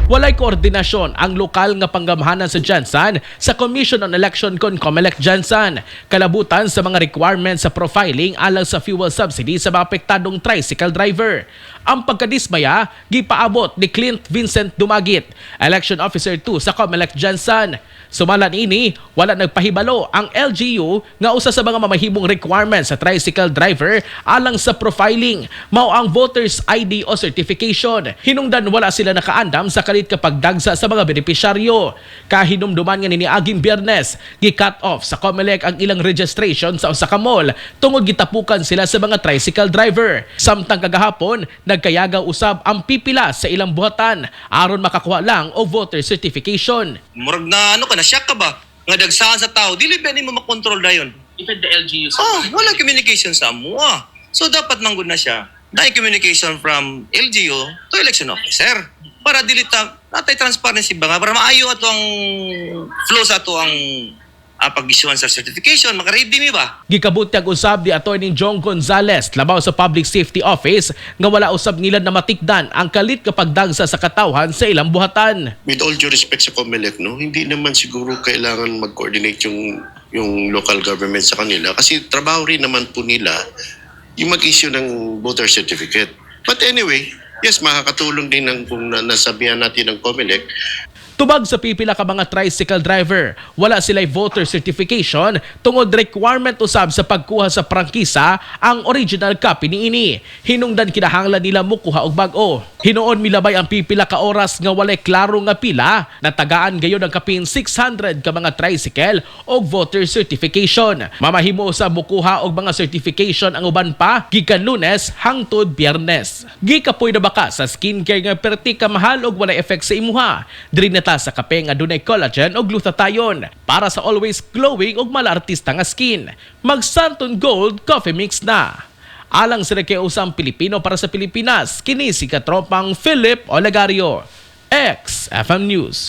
Walay koordinasyon ang lokal nga panggamhanan sa Jansan sa Commission on Election kon COMELEC Jansan. Kalabutan sa mga requirements sa profiling alang sa fuel subsidy sa mga apektadong tricycle driver. Ang pagkadismaya gipaabot ni Clint Vincent Dumagit, Election Officer 2 sa COMELEC Jansan. Sumalan ini, wala nagpahibalo ang LGU nga usa sa mga mamahimong requirements sa tricycle driver alang sa profiling mao ang voters ID o certification. Hinungdan wala sila nakaandam sa kalit kapag dagsa sa mga benepisyaryo. Kahinumduman nga niniaging Biyernes, gi-cut off sa COMELEC ang ilang registration sa usa ka mall tungod gitapukan sila sa mga tricycle driver. Samtang kagahapon, nagkayagaw usab ang pipila sa ilang buhatan aron makakuha lang og voter certification. Murag na ano ka, na-shock ka ba? Nga dagsaan sa tao, dili ba mo makontrol na yun? Even the LGU. Wala communication sa mua. So dapat manggod na siya. Dahil communication from LGU to election officer. Para dili natay transparency ba nga, para maayo ato ang flow sa ato ang pag-issuean sa certification, makaready mi ba? Gikabutyag usab ni Atty. Jong Gonzales labaw sa Public Safety Office nga wala usab nila na matikdan ang kalit kapag dagsa sa katawhan sa ilang buhatan. With all due respect sa COMELEC, no, hindi naman siguro kailangan mag-coordinate yung local government sa kanila kasi trabaho rin naman po nila yung mag-issue ng voter certificate. But anyway, yes, makakatulong din kung nasabihan natin ng COMELEC. Tubag sa pipila ka mga tricycle driver, wala sila'y voter certification tungod requirement usab sa pagkuha sa prangkisa ang original copy niini. Hinungdan kinahanglan nila mukuha og bag-o. Hinuon milabay ang pipila ka oras nga walay klaro nga pila, natagaan gayon ang kapin 600 ka mga tricycle og voter certification. Mamahimo usab mukuha og mga certification ang uban pa gikan Lunes hangtod Biyernes. Gikapoy na baka sa skincare nga perti ka mahal og walay effect sa imuha. Diri na ta sa kape nga dunay collagen o glutathione para sa always glowing ug malaartista nga skin. Mag Santon Gold Coffee Mix na. Alang sa usang Pilipino para sa Pilipinas, kini si katropang Philip Olegario, XFM News.